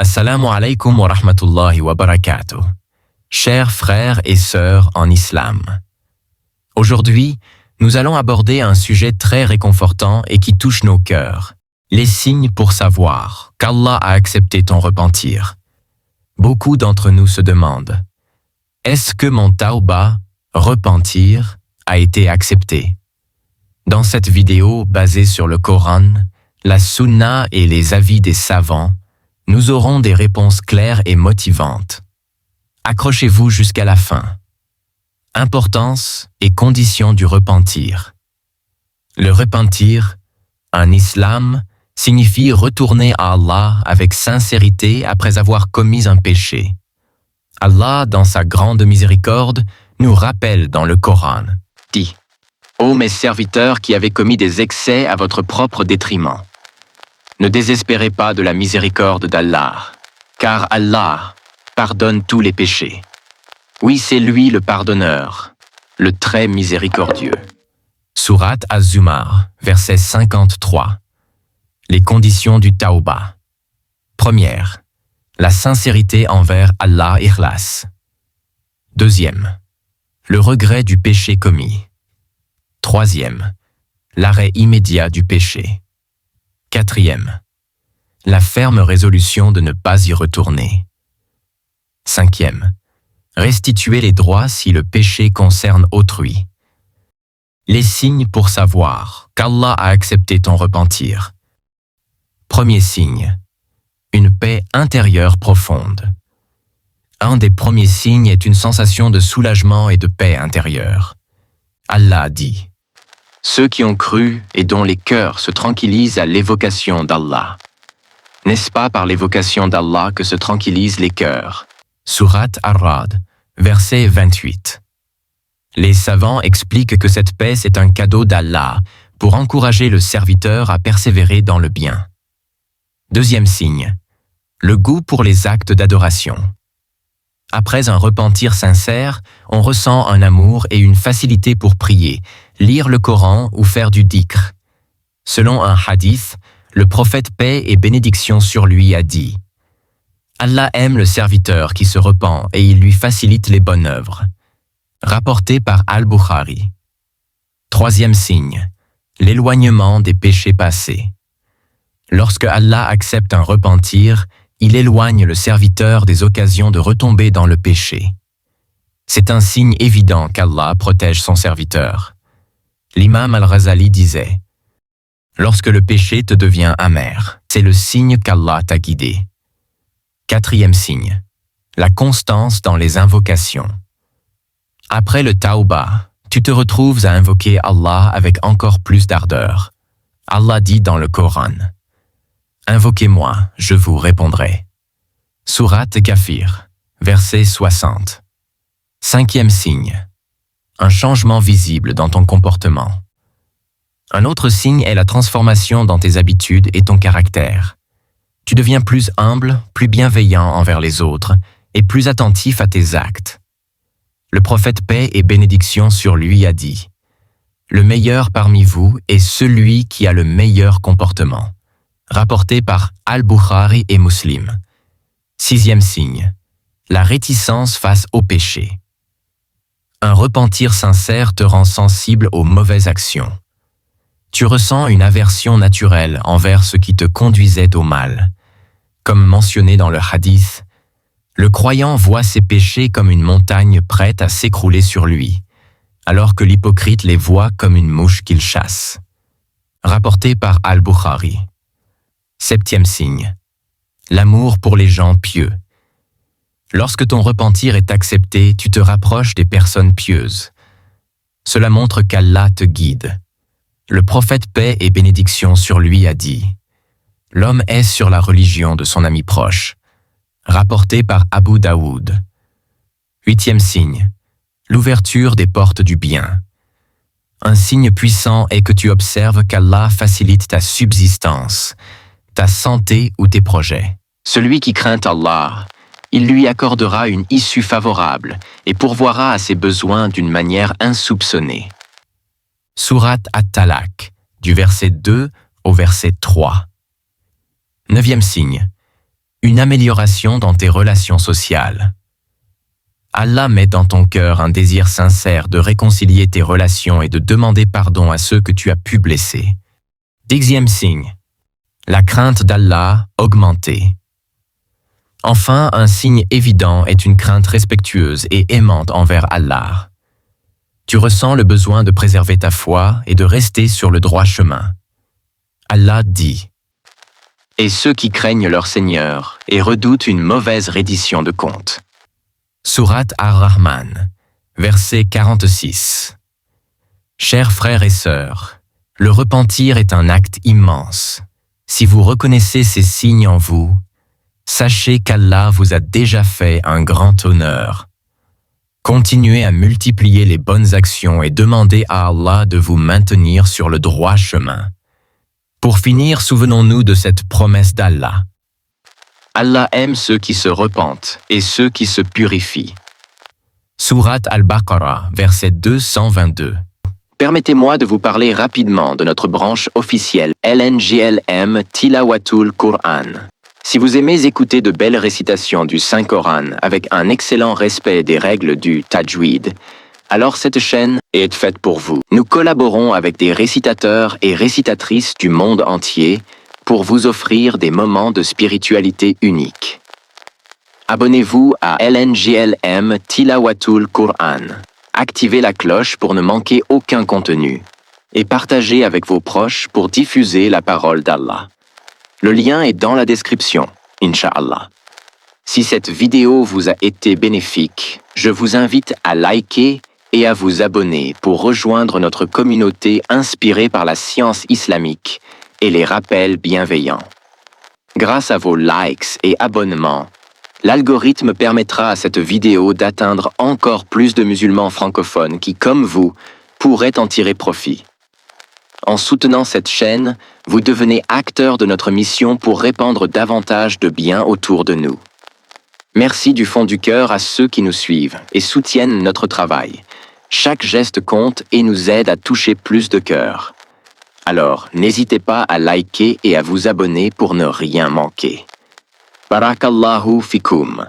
Assalamu alaikum wa rahmatullahi wa barakatuh. Chers frères et sœurs en islam. Aujourd'hui, nous allons aborder un sujet très réconfortant et qui touche nos cœurs. Les signes pour savoir qu'Allah a accepté ton repentir. Beaucoup d'entre nous se demandent, est-ce que mon tawbah, repentir, a été accepté? Dans cette vidéo basée sur le Coran, la Sunna et les avis des savants, nous aurons des réponses claires et motivantes. Accrochez-vous jusqu'à la fin. Importance et conditions du repentir. Le repentir, en islam, signifie retourner à Allah avec sincérité après avoir commis un péché. Allah, dans sa grande miséricorde, nous rappelle dans le Coran, dit « Ô mes serviteurs qui avez commis des excès à votre propre détriment, ne désespérez pas de la miséricorde d'Allah, car Allah pardonne tous les péchés. Oui, c'est lui le pardonneur, le très miséricordieux. » Sourate Az-Zumar, verset 53. Les conditions du tawbah. Première, la sincérité envers Allah ikhlas. Deuxième, le regret du péché commis. Troisième, l'arrêt immédiat du péché. Quatrième, la ferme résolution de ne pas y retourner. Cinquième, restituer les droits si le péché concerne autrui. Les signes pour savoir qu'Allah a accepté ton repentir. Premier signe, une paix intérieure profonde. Un des premiers signes est une sensation de soulagement et de paix intérieure. Allah dit « Ceux qui ont cru et dont les cœurs se tranquillisent à l'évocation d'Allah. N'est-ce pas par l'évocation d'Allah que se tranquillisent les cœurs ?» Sourate Ar-Ra'd, verset 28. Les savants expliquent que cette paix c'est un cadeau d'Allah pour encourager le serviteur à persévérer dans le bien. Deuxième signe, le goût pour les actes d'adoration. Après un repentir sincère, on ressent un amour et une facilité pour prier, lire le Coran ou faire du dhikr. Selon un hadith, le prophète paix et bénédiction sur lui a dit « Allah aime le serviteur qui se repent et il lui facilite les bonnes œuvres. » Rapporté par Al-Bukhari. Troisième signe, l'éloignement des péchés passés. Lorsque Allah accepte un repentir, il éloigne le serviteur des occasions de retomber dans le péché. C'est un signe évident qu'Allah protège son serviteur. L'imam Al-Ghazali disait « Lorsque le péché te devient amer, c'est le signe qu'Allah t'a guidé. » Quatrième signe, la constance dans les invocations. Après le tawbah, tu te retrouves à invoquer Allah avec encore plus d'ardeur. Allah dit dans le Coran « Invoquez-moi, je vous répondrai. » Sourate Ghafir, verset 60. Cinquième signe, un changement visible dans ton comportement. Un autre signe est la transformation dans tes habitudes et ton caractère. Tu deviens plus humble, plus bienveillant envers les autres et plus attentif à tes actes. Le prophète paix et bénédiction sur lui a dit « Le meilleur parmi vous est celui qui a le meilleur comportement. » Rapporté par Al-Bukhari et Muslim. Sixième signe, la réticence face au péché. Un repentir sincère te rend sensible aux mauvaises actions. Tu ressens une aversion naturelle envers ce qui te conduisait au mal. Comme mentionné dans le hadith, le croyant voit ses péchés comme une montagne prête à s'écrouler sur lui, alors que l'hypocrite les voit comme une mouche qu'il chasse. Rapporté par Al-Bukhari. Septième signe, l'amour pour les gens pieux. Lorsque ton repentir est accepté, tu te rapproches des personnes pieuses. Cela montre qu'Allah te guide. Le prophète paix et bénédiction sur lui a dit « L'homme est sur la religion de son ami proche. » Rapporté par Abu Daoud. Huitième signe, l'ouverture des portes du bien. Un signe puissant est que tu observes qu'Allah facilite ta subsistance, ta santé ou tes projets. Celui qui craint Allah, il lui accordera une issue favorable et pourvoira à ses besoins d'une manière insoupçonnée. Sourate At-Talaq, du verset 2 au verset 3. Neuvième signe, une amélioration dans tes relations sociales. Allah met dans ton cœur un désir sincère de réconcilier tes relations et de demander pardon à ceux que tu as pu blesser. 10e signe. La crainte d'Allah augmentée. Enfin, un signe évident est une crainte respectueuse et aimante envers Allah. Tu ressens le besoin de préserver ta foi et de rester sur le droit chemin. Allah dit « Et ceux qui craignent leur Seigneur et redoutent une mauvaise reddition de compte. » Sourate Ar-Rahman, verset 46. Chers frères et sœurs, le repentir est un acte immense. Si vous reconnaissez ces signes en vous, sachez qu'Allah vous a déjà fait un grand honneur. Continuez à multiplier les bonnes actions et demandez à Allah de vous maintenir sur le droit chemin. Pour finir, souvenons-nous de cette promesse d'Allah. Allah aime ceux qui se repentent et ceux qui se purifient. Sourate Al-Baqarah, verset 222. Permettez-moi de vous parler rapidement de notre branche officielle LNGLM Tilawatul Qur'an. Si vous aimez écouter de belles récitations du Saint-Coran avec un excellent respect des règles du Tajwid, alors cette chaîne est faite pour vous. Nous collaborons avec des récitateurs et récitatrices du monde entier pour vous offrir des moments de spiritualité uniques. Abonnez-vous à LNGLM Tilawatul Qur'an. Activez la cloche pour ne manquer aucun contenu et partagez avec vos proches pour diffuser la parole d'Allah. Le lien est dans la description, Inch'Allah. Si cette vidéo vous a été bénéfique, je vous invite à liker et à vous abonner pour rejoindre notre communauté inspirée par la science islamique et les rappels bienveillants. Grâce à vos likes et abonnements, l'algorithme permettra à cette vidéo d'atteindre encore plus de musulmans francophones qui, comme vous, pourraient en tirer profit. En soutenant cette chaîne, vous devenez acteur de notre mission pour répandre davantage de bien autour de nous. Merci du fond du cœur à ceux qui nous suivent et soutiennent notre travail. Chaque geste compte et nous aide à toucher plus de cœurs. Alors, n'hésitez pas à liker et à vous abonner pour ne rien manquer. Barakallahu fikum.